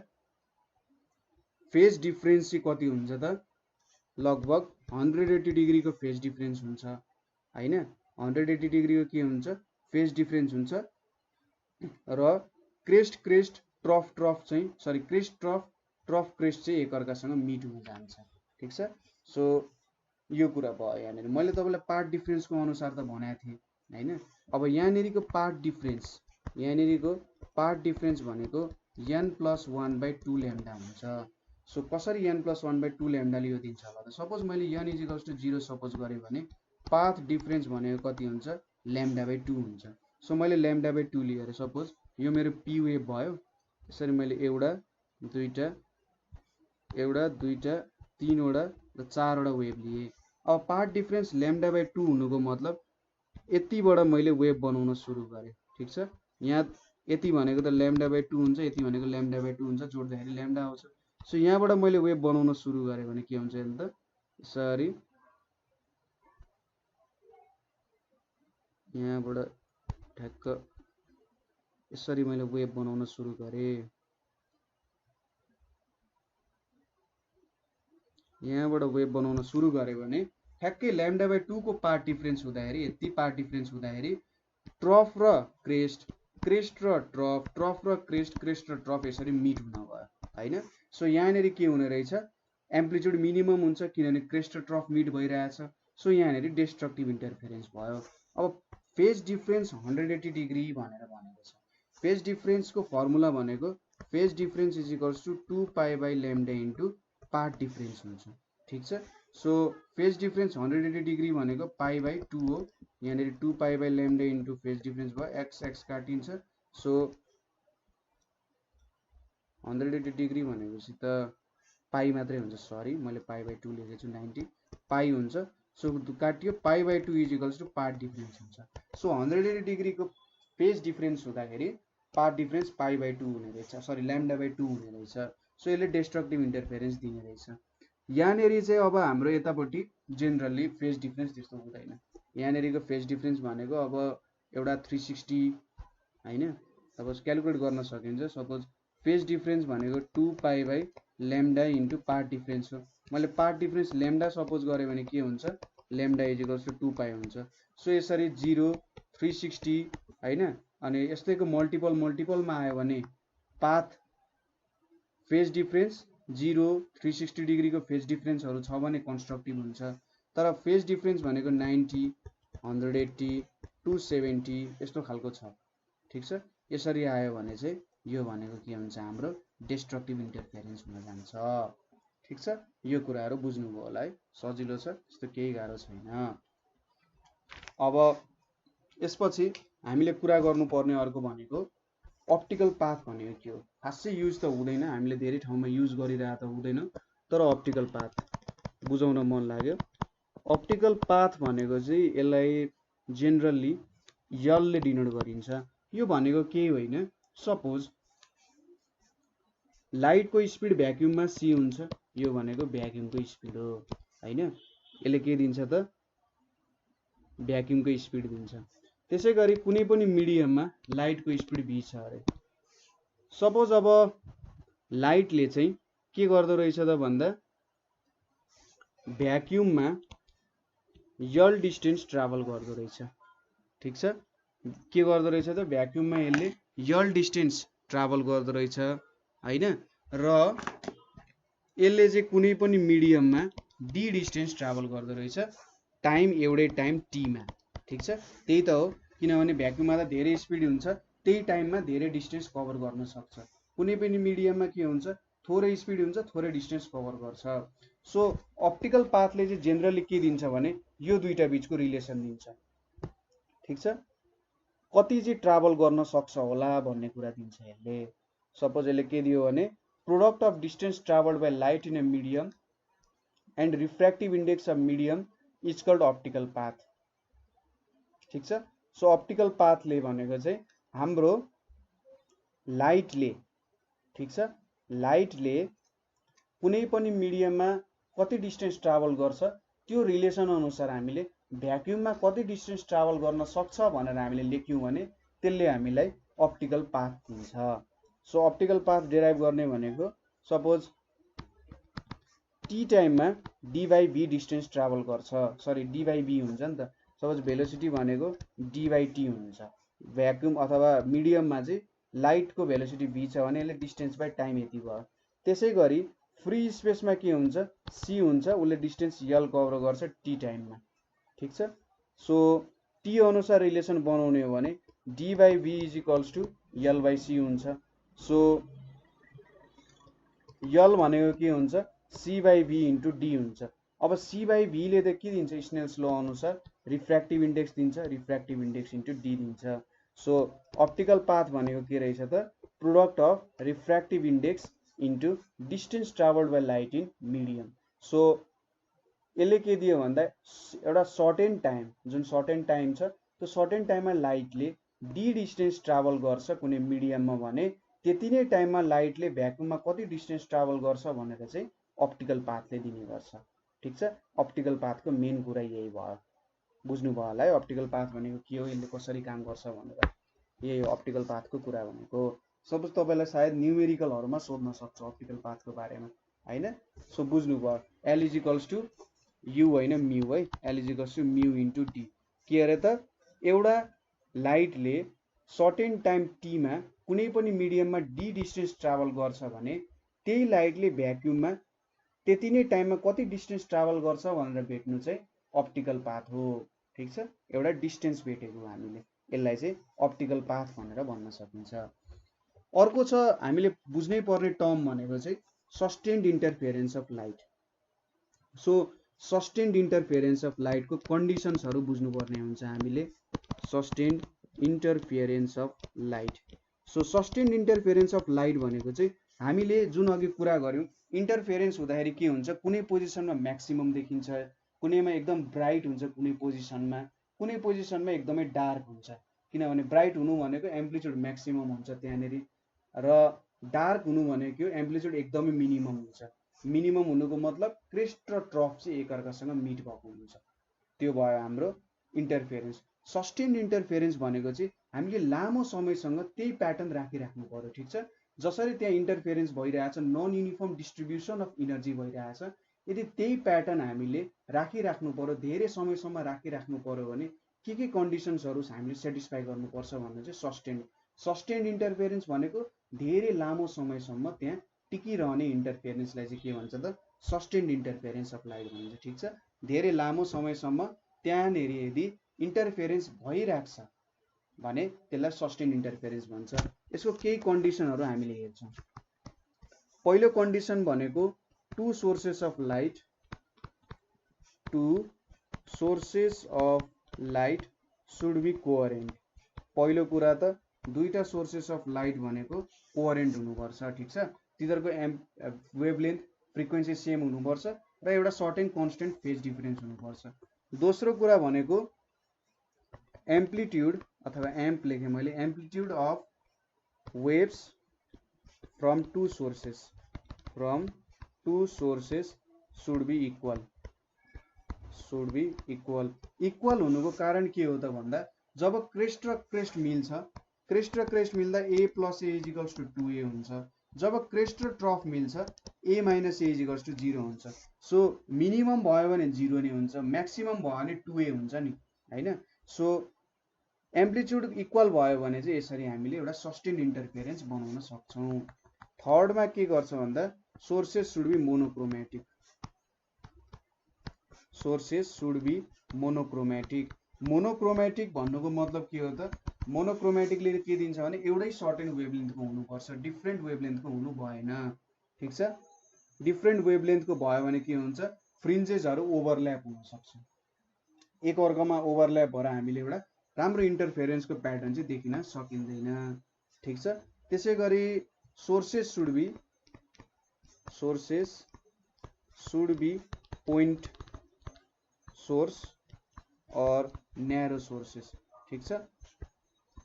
फेज डिफरेन्स चाहिँ कति हुन्छ त लगभग 180 डिग्रीको फेज डिफरेन्स हुन्छ हैन। 180 डिग्रीको के हुन्छ फेज डिफरेन्स हुन्छ र क्रेस्ट क्रेस्ट ट्रफ ट्रफ चाहिँ सरी क्रेस्ट ट्रफ क्रेस्ट चाहिँ एकअर्कासँग मिट हुन जान्छ। ठीक छ, सो यो कुरा भयो। यहाँनिर मैले तपाईलाई पार्ट डिफरेन्सको अनुसार त भनेको थिएँ हैन। अब यहाँनिरको पार्ट डिफरेन्स भनेको n+1/2 ल्याम्डा हुन्छ। सो कसरी n+1/2 ल्याम्डाले यो दिन्छ होला त, सपोज मैले n = 0 सपोज गरेँ भने पाथ डिफरेन्स भनेको कति हुन्छ λ/2 हुन्छ। सो मैले λ/2 लिएर सपोज यो मेरो p वेभ भयो, यसरी मैले एउटा दुईटा तीनवटा र चारवटा वेभ लिए। अब पाथ डिफरेन्स λ/2 हुनुको मतलब यतिबाट मैले वेभ बनाउन सुरु गरेँ। ठीक छ, यहाँ यति भनेको त λ/2 हुन्छ, यति भनेको λ/2 हुन्छ, जोड्दाखेरि λ आउँछ। सो यहाँबाट मैले वेभ बनाउन सुरु गरेँ भने के हुन्छ हेर्नु त, यसरी यहाँबाट ठ्याक्क यसरी मैले वेभ बनाउन सुरु गरेँ। यहाँबाट वेभ बनाउन सुरु गरेँ भने ठ्याक्कै λ/2 को पार्ट डिफरेन्स हुँदाखेरि यति पार्ट डिफरेन्स हुँदाखेरि ट्रफ र क्रेस्ट, क्रेस्ट र ट्रफ, ट्रफ र क्रेस्ट, क्रेस्ट र ट्रफ यसरी मिट हुन भयो हैन। सो यहाँनिर के हुने रहेछ एम्प्लिट्युड मिनिमम हुन्छ किनभने क्रेस्ट र ट्रफ मिट भइरहेछ। सो यहाँनिर डिस्ट्रक्टिभ इन्टरफेरेन्स भयो। अब फेज डिफरेन्स 180 डिग्री भनेर भनेको छ। फेज डिफरेन्सको फर्मुला भनेको phase difference = 2π/λ into path difference हुन्छ। ठीक छ, सो फेज डिफरेन्स 180 डिग्री भनेको π/2 हो। यहाँनिर 2π/λ इन्टु फेज डिफरेन्स भयो, x काटिन्छ। सो 180 डिग्री भनेपछि त पाई मात्रै हुन्छ, सरी मैले π/2 लेखेको छु, 90 पाई हुन्छ। सो काटियो, π/2 = पार्ट डिफरेन्स हुन्छ। सो 180 डिग्रीको फेज डिफरेन्स हुँदाखेरि पार्ट डिफरेन्स π/2 हुने रहेछ, सरी λ/2 हुने रहेछ। सो यसले डिस्ट्रक्टिभ इन्टरफेरेन्स दिने रहेछ। यहाँनिर चाहिँ अब हाम्रो यतापट्टि जेनरली फेज डिफरेन्स त्यस्तो हुँदैन। यहाँनिरको फेज डिफरेन्स भनेको अब एउटा 360 हैन, सपोज क्यालकुलेट गर्न सकिन्छ। सपोज फेज डिफरेन्स भनेको 2π/λ इन्टु पार्ट डिफरेन्स हो। मैले पार्ट डिफरेन्स λ सपोज गरेँ भने के हुन्छ λ = 2π हुन्छ। सो यसरी 0 360 हैन अनि यस्तैको मल्टिपलमा आयो भने पाथ फेज डिफरेन्स 0 360 डिग्रीको फेज डिफरेन्सहरू छ भने कन्स्ट्रक्टिभ हुन्छ। तर फेज डिफरेन्स भनेको 90 180 270 यस्तो खालको छ। ठिक छ, यसरी आयो भने चाहिँ यो भनेको के हुन्छ, हाम्रो डिस्ट्रक्टिभ इन्टरफेरेन्स हुन जान्छ। ठिक छ, यो कुराहरू बुझ्नुभयो होला है, सजिलो छ, त्यस्तो केही गाह्रो छैन। अब यसपछि हामीले कुरा गर्नुपर्ने अर्को भनेको अप्टिकल पाथ भनेको के हो। खासै युज त हुँदैन, हामीले धेरै ठाउँमा युज गरिरहेको त हुँदैन, तर अप्टिकल पाथ बुझाउन मन लाग्यो। अप्टिकल पाथ भनेको चाहिँ यसलाई जेनरली यलले डिनोट गरिन्छ। यो भनेको केही होइन, सपोज लाइटको स्पिड भ्याक्युममा c हुन्छ, यो भनेको भ्याक्युमको स्पिड हो हैन। यसले के दिन्छ त, भ्याक्युमको स्पिड दिन्छ। त्यसै गरी कुनै पनि मिडियममा लाइटको स्पिड v छ अरे। सपोज अब लाइटले चाहिँ के गर्दो रहेछ त भन्दा भ्याक्युममा यल डिस्टेन्स ट्राभल गर्दो रहेछ। ठिक छ, के गर्दो रहेछ त भ्याक्युममा यसले यल डिस्टेन्स ट्राभल गर्दो रहेछ हैन, र यसले चाहिँ कुनै पनि मिडियममा डी डिस्टेन्स ट्राभल गर्दो रहेछ टाइम एउटै टाइम t मा। ठिक छ, त्यही त हो, किनभने भ्याक्युममा त धेरै स्पिड हुन्छ, त्यही टाइममा धेरै डिस्टेन्स कभर गर्न सक्छ। कुनै पनि मिडियममा के हुन्छ, थोरै स्पिड हुन्छ, थोरै डिस्टेन्स कभर गर्छ। सो अप्टिकल पाथले चाहिँ जेनरली के दिन्छ भने यो दुईटा बीचको रिलेसन दिन्छ। ठिक छ, कति चाहिँ ट्राभल गर्न सक्छ होला भन्ने कुरा दिन्छ यसले। सपोज यसले के दियो भने product of distance travelled by light in a medium and refractive index of medium is called optical path. ठिक छ, सो अप्टिकल पाथले भनेको चाहिँ हाम्रो लाइटले, ठिक छ, लाइटले कुनै पनि मिडियममा कति डिस्टेन्स ट्राभल गर्छ त्यो रिलेसन अनुसार हामीले भ्याक्युममा कति डिस्टेन्स ट्राभल गर्न सक्छ भनेर हामीले लेख्यौँ भने त्यसले हामीलाई अप्टिकल पाथ दिन्छ। सो अप्टिकल पाथ डेराइभ गर्ने भनेको सपोज टी टाइममा D by B distance travel गर्छ, सरी डी बाई बी हुन्छ नि त। सपोज भेलोसिटी भनेको डी बाई टी हुन्छ, भ्याक्युम अथवा मिडियममा चाहिँ लाइटको भेलोसिटी v छ भने यसले डिस्टेन्स बाई टाइम यति भयो। त्यसै गरी फ्री स्पेसमा के हुन्छ, c हुन्छ, उसले डिस्टेन्स यल कभर गर्छ टी टाइममा। ठिक छ, सो टी अनुसार रिलेसन बनाउने हो भने D by B is equals to L by C हुन्छ। सो यल भनेको के हुन्छ, C by V into D हुन्छ। अब सी बाई भीले त के दिन्छ, स्नेल्स ल अनुसार रिफ्र्याक्टिभ इन्डेक्स दिन्छ, रिफ्र्याक्टिभ इन्डेक्स इन्टु डी दिन्छ। सो अप्टिकल पाथ भनेको के रहेछ त, product of refractive index into distance travelled by light in medium. So यसले के दियो भन्दा एउटा सर्टेन टाइम, जुन सर्टेन टाइम छ त्यो सर्टेन टाइममा लाइटले डी डिस्टेन्स ट्राभल गर्छ कुनै मिडियममा भने त्यति नै टाइममा लाइटले भ्याक्युममा कति डिस्टेन्स ट्राभल गर्छ भनेर चाहिँ अप्टिकल पाथले दिने गर्छ। ठिक छ, अप्टिकल पाथको मेन कुरा यही भयो, बुझ्नुभयो होला है अप्टिकल पाथ भनेको के हो, यसले कसरी काम गर्छ भनेर। यही हो अप्टिकल पाथको कुरा भनेको। सपोज तपाईँलाई सायद न्युमेरिकलहरुमा सोध्न सक्छ अप्टिकल पाथको बारेमा हैन। सो बुझ्नुभयो, L is equals to U होइन म्यु है, L is equals to mu into D. के अरे त, एउटा लाइटले सर्टेन टाइम टीमा कुनै पनि मिडियममा डी डिस्टेन्स ट्राभल गर्छ भने त्यही लाइटले भ्याक्युममा त्यति नै टाइममा कति डिस्टेन्स ट्राभल गर्छ भनेर भेट्नु चाहिँ अप्टिकल पाथ हो। ठिक छ, एउटा डिस्टेन्स भेटेको हामीले, यसलाई चाहिँ अप्टिकल पाथ भनेर भन्न सकिन्छ। अर्को छ हामीले बुझ्नै पर्ने टर्म भनेको चाहिँ sustained interference of light. So sustained interference of लाइटको कन्डिसन्सहरू बुझ्नुपर्ने हुन्छ हामीले। Sustained interference of light, so sustained interference of light भनेको चाहिँ हामीले जुन अघि कुरा गर्यौं, इन्टरफेरेन्स हुँदाखेरि के हुन्छ, कुनै पोजिसनमा म्याक्सिमम देखिन्छ, कुनैमा एकदम ब्राइट हुन्छ, कुनै पोजिसनमा एकदमै डार्क हुन्छ। किनभने ब्राइट हुनु भनेको एम्प्लिट्युड म्याक्सिमम हुन्छ त्यहाँनेरि, र डार्क हुनु भनेको एम्प्लिट्युड एकदमै मिनिमम हुन्छ। मिनिमम हुनुको मतलब क्रेस्ट र ट्रफ चाहिँ एकअर्कासँग मिट भएको हुन्छ, त्यो भयो हाम्रो इन्टरफेरेन्स। सस्टेन्ड इन्टरफेरेन्स भनेको चाहिँ हामीले लामो समयसँग त्यही प्याटर्न राखिराख्नु पर्यो। ठिक छ, जसरी त्यहाँ इन्टरफेरेन्स भइरहेछ, non uniform distribution of energy भइरहेछ, यदि त्यही प्याटर्न हामीले राखिराख्नु पर्यो, धेरै समयसम्म राखिराख्नु पर्यो भने के कन्डिसन्सहरु हामीले सेटिस्फाई गर्नुपर्छ भन्ने चाहिँ सस्टेन्ड इन्टरफेरेन्स भनेको धेरै लामो समयसम्म त्यहाँ टिकिरहने इन्टरफेरेन्सलाई चाहिँ के भन्छ त सस्टेन्ड इन्टरफेरेन्स अप्लाइड भनिन्छ। ठिक छ, धेरै लामो समयसम्म त्यहाँनेर यदि इन्टरफेरेन्स भइरहेको छ भने त्यसलाई सस्टेन्ड इन्टरफेरेन्स भन्छ। यसको केही कन्डिसनहरु हामीले हेर्छौं। पहिलो कन्डिसन भनेको two sources of light should be coherent. पहिलो कुरा त दुईटा सोर्सेस अफ लाइट भनेको कोहेरेन्ट हुनुपर्छ। ठिक छ, तिनीहरुको वेभलेन्थ फ्रिक्वेन्सी सेम हुनुपर्छ र एउटा सर्टेन कन्स्टेन्ट फेज डिफरेन्स हुनुपर्छ। दोस्रो कुरा भनेको एम्प्लिट्युड अथवा एम्प लेखेँ मैले, amplitude of waves from two sources should be equal हुनुको कारण के हो त भन्दा जब क्रेस्ट र क्रेस्ट मिल्दा a plus a equals to 2a हुन्छ। जब क्रेस्ट र ट्रफ मिल्छ a minus a equals to 0 हुन्छ। सो मिनिमम भयो भने 0 नै हुन्छ, म्याक्सिमम भयो भने 2a हुन्छ नि, हैन। सो एम्प्लिट्युड इक्वल भयो भने चाहिँ यसरी हामीले एउटा सस्टेन्ड इन्टरफेरेन्स बनाउन सक्छौं। थर्डमा के गर्छ भन्दा सोर्सेस शुड बी मोनोक्रोमेटिक भन्नुको मतलब के हो त, मोनोक्रोमेटिकले के दिन्छ भने एउटै सर्टेन वेभलेन्थको हुनुपर्छ, डिफ्रेन्ट वेभलेन्थको हुनु भएन। ठीक छ, डिफ्रेन्ट वेभलेन्थको भयो भने के हुन्छ, फ्रिन्जेसहरु ओभरल्याप हुन सक्छ, एक अर्कामा ओभरल्याप भएर हामीले एउटा राम्रो इन्टरफेरेन्सको प्याटर्न चाहिँ देखिन सकिँदैन। ठीक छ, त्यसैगरी sources should be point source or narrow sources. ठीक छ,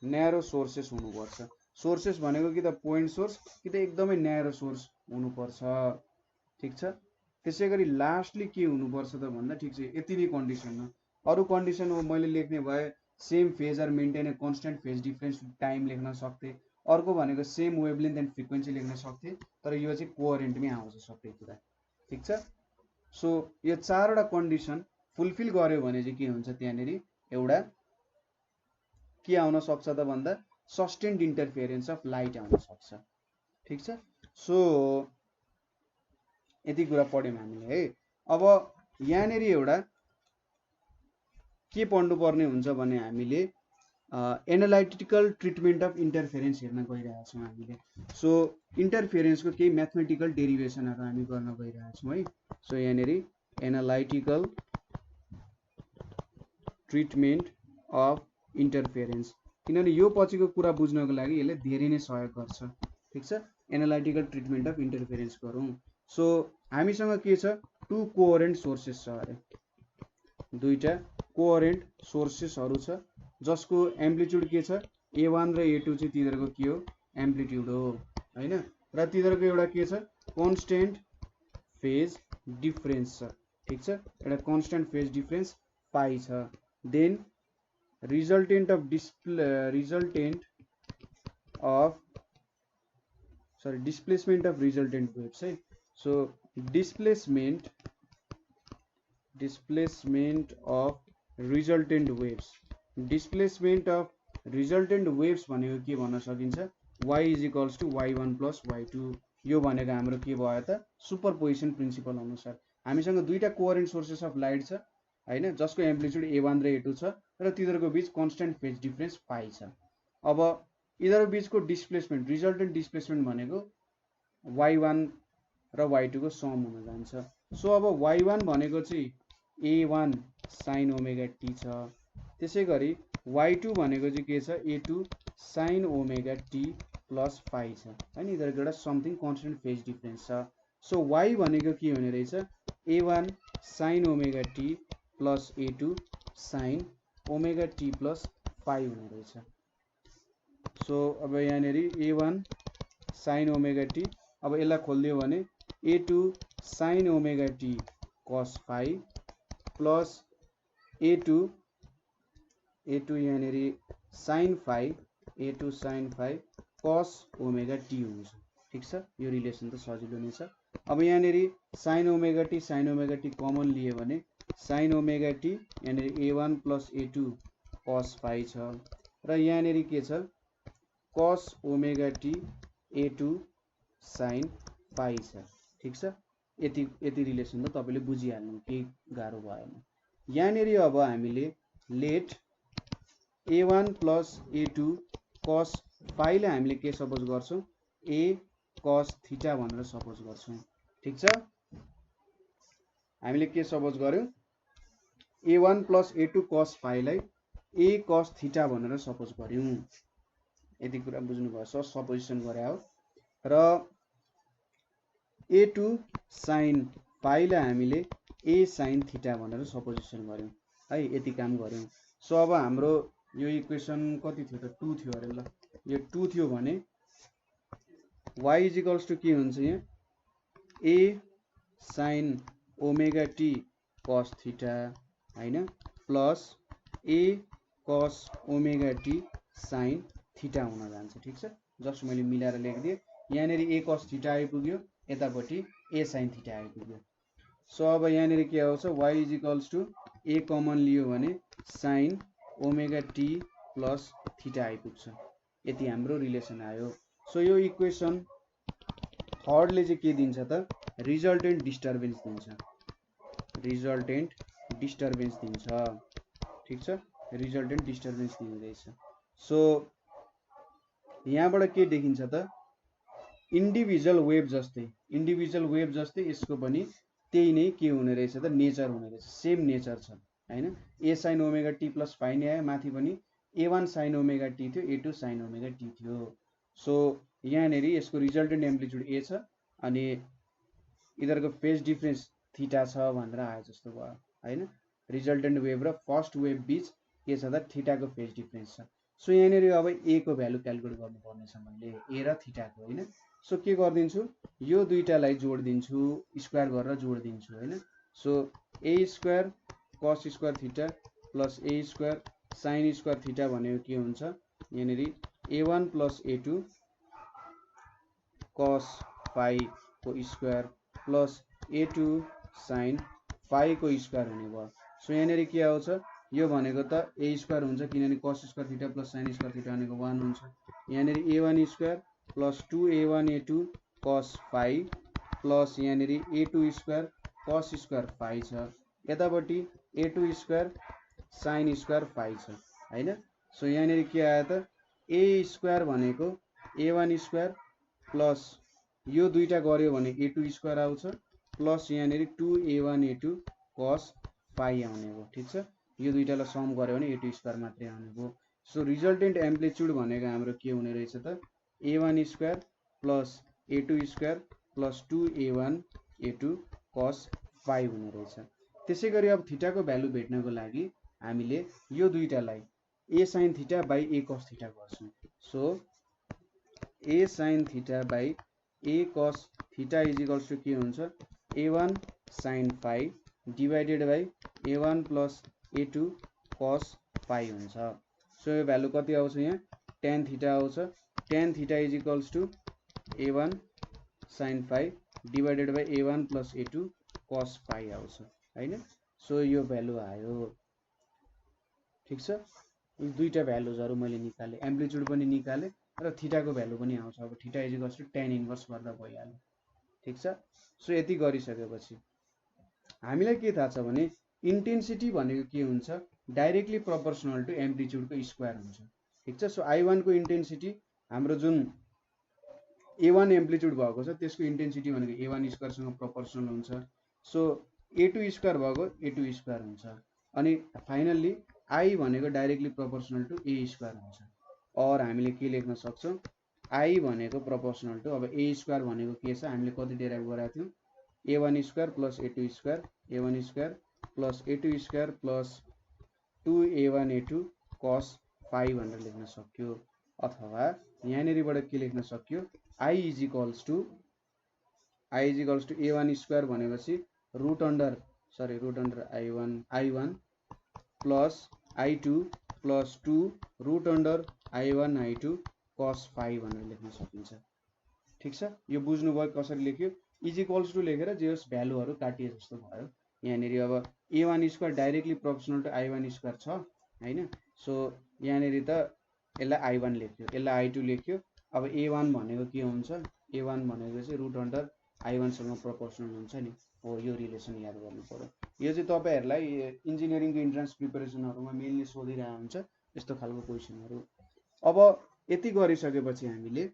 न्यारो सोर्सेस हुनुपर्छ। सोर्सेस भनेको कि त पोइन्ट सोर्स कि त एकदमै न्यारो सोर्स हुनुपर्छ। ठीक छ, त्यसैगरी लास्टली के हुनुपर्छ त भन्दा ठिक छ यति नै कन्डिसन हो। अरु कन्डिसन हो मैले लेख्ने भए same phase or maintain a constant phase difference time लेख्न सक्थे, अर्को भनेको सेम वेभलेन्थ एन्ड फ्रिक्वेन्सी लेख्न सक्थे, तर यो चाहिँ कोहेरेन्टमै आउँछ सबै कुरा। ठीक छ, सो यो चारवटा कन्डिसन फुलफिल गर्यो भने चाहिँ के हुन्छ, त्यहाँनेरि एउटा के आउन सक्छ त भन्दा सस्टेन्ड इन्टरफेरेन्स अफ लाइट आउन सक्छ। ठीक छ, सो यति कुरा पढ्यौं हामीले है। अब यहाँनेरि एउटा के पढ्नु पर्ने हुन्छ भने हामीले एनालाइटिकल ट्रिटमेन्ट अफ इन्टरफेरेन्स हेर्न गइरहेका छौं हामीले। सो इन्टरफेरेन्सको केही म्याथमेटिकल डेरिभेसनहरु हामी गर्न गइरहेका छौं है। सो यहाँनेरि एनालाइटिकल ट्रिटमेन्ट अफ इन्टरफेरेन्स, किनभने यो पछिको कुरा बुझ्नको लागि यसले धेरै नै सहयोग गर्छ। ठीक छ, एनालाइटिकल ट्रिटमेन्ट अफ इन्टरफेरेन्स गरौँ। सो हामीसँग के छ, टु कोहेरेन्ट सोर्सेस छ अरे, दुईटा कोहेरेन्ट सोर्सेसहरु छ जसको एम्प्लिट्युड के छ, a1 र a2 चाहिँ तिनीहरुको के हो, एम्प्लिट्युड हो हैन, र तिनीहरुको एउटा के छ, कन्स्टेन्ट फेज डिफरेन्स छ। ठीक छ, एउटा कन्स्टेन्ट फेज डिफरेन्स पाइ छ। Then resultant of displacement of resultant waves है। So displacement of resultant waves भनेको के भन्न सकिन्छ, y equals to y1 plus y2। यो भनेको हाम्रो के भयो त, सुपरपोजिसन प्रिन्सिपल अनुसार हामीसँग दुईटा कोहेरेन्ट सोर्सेस अफ लाइट छ हैन, जसको एम्प्लिट्युड a1 र a2 छ र तिनीहरुको बीच कन्स्टेन्ट फेज डिफरेन्स पाइ छ। अब यिनीहरु बीचको डिस्प्लेसमेन्ट, रिजल्टेन्ट डिस्प्लेसमेन्ट भनेको y1 र y2 को सम हुन जान्छ। सो अब y1 भनेको चाहिँ a1 sin ओमेगा t छ, त्यसैगरी y2 भनेको चाहिँ के छ, a2 sin omega t plus phi छ हैन, यिनीहरुको एउटा समथिङ कन्स्टेन्ट फेज डिफरेन्स छ। सो y भनेको के हुने रहेछ, a1 sin omega t plus a2 sin omega t plus phi हुने रहेछ। सो अब यहाँनेरि a1 sin ओमेगा t, अब यसलाई खोल्दियो भने a2 sin omega t cos फाइ प्लस a2 यहाँनेरि sin फाइ, a2 sin फाइ cos ओमेगा t हुन्छ। ठीक छ, यो रिलेसन त सजिलो नै छ। अब यहाँनेरि sin ओमेगा t कमन लिए भने sin ओमेगा t यहाँनेरि a1 plus a2 cos phi छ र यहाँनेरि के छ cos omega t a2 sin phi छ। ठीक छ, यति रिलेसन त तपाईले बुझिहाल्नु, केही गाह्रो भएन। यहाँनेरि अब हामीले late a1 plus a2 cos phi लाई हामीले के सपोज गर्छौं a cos थीटा भनेर सपोज गर्छौं। ठीक छ, हामीले के सपोज गर्यौं a1 plus a2 cos phi लाई a cos थीटा भनेर सपोज गर्यौं। यति कुरा बुझ्नु भयो, सपोजिसन गरे हो। र a2 sin phi लाई हामीले a sin थीटा भनेर सपोजिसन गर्यौं है, यति काम गर्यौं। सो अब हाम्रो यो इक्वेसन कति थियो त 2 थियो अरे ल, यो 2 थियो भने y इक्वल्स टु के हुन्छ यहाँ a sin omega t cos theta हैन plus a cos omega t sin theta हुन जान्छ। ठीक छ, जस्ट मैले मिलाएर लेखिदिए। यहाँनेरि a cos थीटा आइपुग्यो, यतापट्टि a sin थीटा आइपुग्यो। सो अब यहाँनेरि के आउँछ y equals to a common लियो भने sin omega t plus theta आइपुग्छ। यति हाम्रो रिलेसन आयो। सो यो इक्वेसन थर्डले चाहिँ के दिन्छ त रिजल्टेन्ट डिस्टर्बेन्स दिन्छ, रिजल्टेन्ट डिस्टर्बेन्स दिन्छ। ठीक छ, रिजल्टेन्ट डिस्टर्बेन्स दिँदैछ। सो यहाँबाट के देखिन्छ त इन्डिभिजुअल वेभ जस्तै यसको पनि त्यही नै के हुने रहेछ त नेचर हुने रहेछ, सेम नेचर छ हैन। a sin omega t plus phi नै आयो, माथि पनि a1 sin ओमेगा t थियो, a2 sin ओमेगा t थियो। सो यहाँनेरि यसको रिजल्टेन्ट एम्प्लिट्युड a छ अनि इधरको फेज डिफरेन्स थीटा छ भनेर आयो जस्तो भयो हैन। रिजल्टेन्ट वेभ र फर्स्ट वेभ बीच के छ त थीटाको फेज डिफरेन्स छ। सो यहाँनेरि अब a को भ्यालु क्याल्कुलेट गर्नुपर्ने छ मैले, a र थीटाको हैन। सो के गर्दिन्छु यो दुईटालाई जोड्दिन्छु, स्क्वायर गरेर जोड्दिन्छु हैन। So a square cos square theta plus a square sin square theta भनेको के हुन्छ यहाँनेरि a1 plus a2 cos phi को square plus a2 sin phi को स्क्वायर हुने भयो। सो यहाँनेरि के आउँछ यो भनेको त a स्क्वायर हुन्छ किनभने cos square theta plus sin square theta भनेको 1 हुन्छ। यहाँनेरि a1 square plus 2a1 a2 cos phi plus यहाँनेरि a2 square cos square phi छ, यतापट्टि a2 square sin square phi छ हैन। सो यहाँनेरि के आयो त a स्क्वायर भनेको a1 स्क्वायर प्लस यो दुईटा गर्यो भने a2 स्क्वायर आउँछ प्लस यहाँनेरि 2a1 a2 cos phi आउने भयो। ठीक छ, यो दुईटालाई सम गर्यो भने a2 स्क्वायर मात्रै आउने भयो। सो रिजल्टेन्ट एम्प्लिट्युड भनेको हाम्रो के हुने रहेछ त a1 square plus a2 square plus 2a1 a2 cos phi हुने रहेछ। त्यसैगरी अब थीटाको भ्यालु भेट्नको लागि हामीले यो दुईटालाई a sin theta by a cos theta गर्छौं। So a sin theta by a cos theta is equals to के हुन्छ a1 sin phi divided by a1 plus a2 cos phi हुन्छ। सो यो भ्यालु कति आउँछ यहाँ tan थीटा आउँछ, tan theta is equals to a1 sin phi divided by a1 plus a2 cos phi आउँछ हैन। सो यो भ्यालु आयो। ठीक छ, यी दुईटा भ्यालुजहरु मैले निकाले, एम्प्लिट्युड पनि निकाले र थीटाको भ्यालु पनि आउँछ। अब theta is equals to tan inverse गर्दा भइहाल्यो। ठीक छ, सो यति गरिसकेपछि हामीलाई के थाहा छ भने इन्टेन्सिटी भनेको के हुन्छ डाइरेक्टली प्रोपोर्सनल टु एम्प्लिट्युडको स्क्वायर हुन्छ। ठीक छ, सो I1 को इन्टेन्सिटी हाम्रो जुन A1 एम्प्लिट्युड भएको छ त्यसको इन्टेन्सिटी भनेको A1 स्क्वायर सँग प्रोपोर्सनल हुन्छ। सो A2 स्क्वायर भएको A2 स्क्वायर हुन्छ अनि फाइनल्ली I भनेको directly proportional to A square हुन्छ। और हामीले के लेख्न सक्छौं I भनेको प्रोपोर्सनल टु अब A स्क्वायर भनेको के छ हामीले कति डेराइभ गरेका थियौं A1 square plus A2 square, A1 square plus A2 square plus 2A1 A2 cos phi भनेर लेख्न सक्यो। अथवा यहाँनेरिबाट के लेख्न सक्यो I is equals to A1 square भनेपछि root under I1 plus I2 plus 2 root under I1 I2 cos phi भनेर लेख्न सकिन्छ। ठीक छ, यो बुझ्नु भयो कसरी लेख्यो इज इक्वल्स टु लेखेर जे होस् भ्यालुहरु काटिए जस्तो भयो। यहाँनेरि अब A1 square directly proportional to I1 square छ हैन। सो यहाँनेरि त यसलाई I1 लेख्यो, यसलाई I2 लेख्यो। अब A1 भनेको के हुन्छ, A1 भनेको चाहिँ रुट अन्डर I1 सँग प्रोपोर्सनल हुन्छ नि, हो यो रिलेसन याद गर्नु पर्यो। यो चाहिँ तपाईहरुलाई इन्जिनियरिङको इन्ट्रान्स प्रिपरेसनहरुमा मेनली सोधिरहेको हुन्छ यस्तो खालको क्वेशनहरु। अब यति गरिसकेपछि हामीले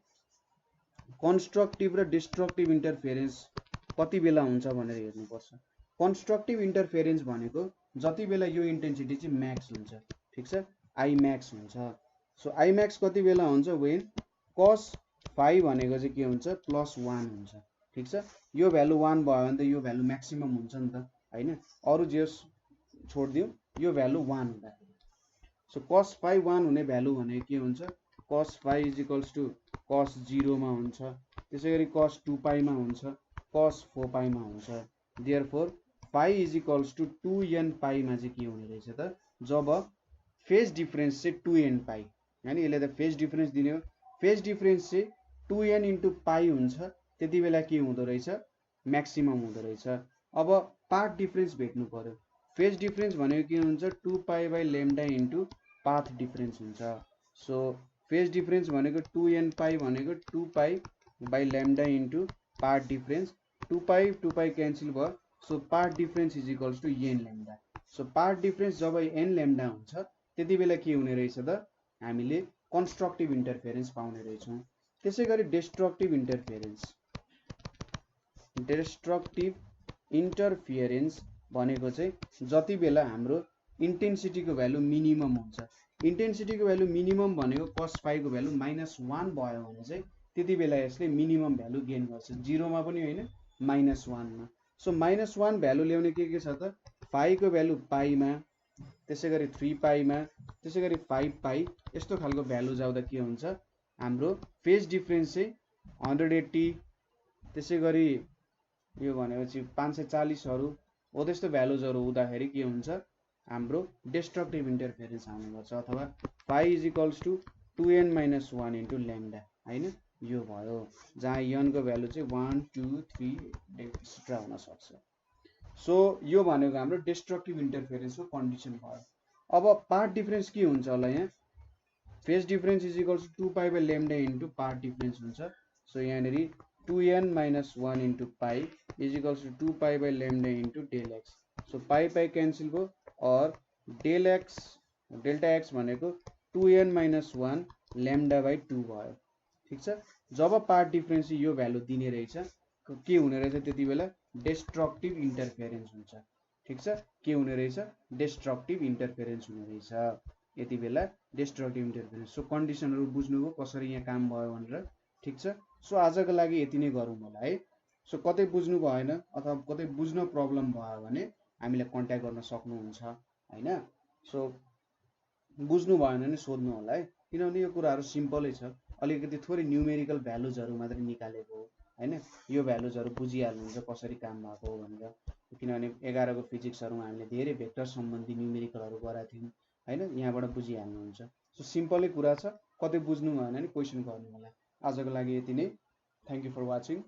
कन्स्ट्रक्टिभ र डिस्ट्रक्टिभ इन्टरफेरेन्स कति बेला हुन्छ भनेर हेर्नुपर्छ। कन्स्ट्रक्टिभ इन्टरफेरेन्स भनेको जति बेला यो इन्टेन्सिटी चाहिँ म्याक्स हुन्छ, ठीक छ, I म्याक्स हुन्छ। सो I म्याक्स कति बेला हुन्छ, वेन cos phi भनेको चाहिँ के हुन्छ, +1 हुन्छ, ठीक छ। यो भ्यालु 1 भयो भने त यो भ्यालु म्याक्सिमम हुन्छ नि त, हैन। अरु जे छोड्दियौ, यो भ्यालु 1 हुँदाखेरि। सो cos phi 1 हुने भ्यालु भनेको के हुन्छ, cos phi = cos 0 मा हुन्छ, त्यसैगरी cos 2 pi मा हुन्छ, cos 4 pi मा हुन्छ। देयरफोर phi = 2n pi मा चाहिँ के हुने रहेछ त, जब फेज डिफरेन्स चाहिँ 2n pi, हैन। यसले त फेज डिफरेन्स दिने हो, फेज डिफरेन्स चाहिँ 2n * pi हुन्छ, त्यति बेला के हुँदो रहेछ, म्याक्सिमम हुँदो रहेछ। अब पाथ डिफरेन्स भेट्नु पर्यो। फेज डिफरेन्स भनेको के हुन्छ, 2 pi / lambda * पाथ डिफरेन्स हुन्छ। सो फेज डिफरेन्स भनेको 2n pi भनेको 2 pi / lambda * path difference, 2 pi cancel भयो। So path difference = n lambda। So path difference जब n lambda हुन्छ त्यति बेला के हुने रहेछ त, हामीले कन्स्ट्रक्टिभ इन्टरफेरेन्स पाउने रहेछौं। त्यसैगरी डिस्ट्रक्टिभ इन्टरफेरेन्स, भनेको चाहिँ जति बेला हाम्रो इन्टेन्सिटीको भ्यालु मिनिमम हुन्छ। इन्टेन्सिटीको भ्यालु मिनिमम भनेको cos phi को भ्यालु -1 भयो भने चाहिँ त्यति बेला यसले मिनिमम भ्यालु गेन गर्छ, 0 मा पनि हैन, -1 मा। सो -1 भ्यालु ल्याउने के छ त, phi को भ्यालु pi मा, त्यसैगरी 3 pi मा, त्यसैगरी 5 pi, यस्तो खालको भ्यालु जाउँदा के हुन्छ, हाम्रो फेज डिफरेन्स चाहिँ 180, त्यसैगरी यो भनेपछि 540 हरु हो, त्यस्तो भ्यालुजहरु हुँदाखेरि के हुन्छ, हाम्रो डिस्ट्रक्टिभ इन्टरफेरेन्स आउने गर्छ। अथवा phi = 2n - 1 * lambda, हैन। यो भयो जहाँ n को भ्यालु चाहिँ 1 2 3 एक्स्ट्रा हुन सक्छ। सो यो भनेको हाम्रो डिस्ट्रक्टिभ इन्टरफेरेन्सको कन्डिसन भयो। अब पाथ डिफरेन्स के हुन्छ होला, यहाँ phase difference = 2 pi / lambda * path difference हुन्छ। सो यहाँनेरि 2n - 1 * pi = 2 pi / lambda * del x। So pi cancel भयो, और डेल्टा x भनेको 2n - 1 lambda/2 भयो, ठीक छ। जब पाथ डिफरेन्स यो भ्यालु दिने रहेछ, के हुने रहेछ त्यति बेला, डिस्ट्रक्टिभ इन्टरफेरेन्स हुन्छ, ठीक छ। के हुने रहेछ, डिस्ट्रक्टिभ इन्टरफेरेन्स हुने रहेछ यति बेला, डिस्ट्रक्टिभ इन्टरफेरेन्स। सो कन्डिसनहरु बुझ्नुभयो कसरी यहाँ काम भयो भनेर, ठीक छ। सो आजको लागि यति नै गरौँ होला है। सो कतै बुझ्नु भएन अथवा कतै बुझ्न प्रब्लम भयो भने हामीलाई कन्ट्याक्ट गर्न सक्नुहुन्छ, हैन। सो बुझ्नु भएन भने सोध्नु होला है, किनभने यो कुराहरु सिम्पलै छ, अलिकति थोरै न्यूमेरिकल भ्यालुजहरु मात्रै निकालेको हो, हैन। यो भ्यालुजहरु बुझिहाल्नुहुन्छ कसरी काम भएको हो भनेर, किनभने 11 को फिजिक्सहरुमा हामीले धेरै भेक्टर सम्बन्धी न्यूमेरिकलहरु गराएको थियौं, हैन। यहाँबाट बुझिहाल्नुहुन्छ। सो सिम्पलै कुरा छ, कतै बुझ्नु भएन भने क्वेशन गर्नु होला। आजको लागि यति नै। Thank you for watching.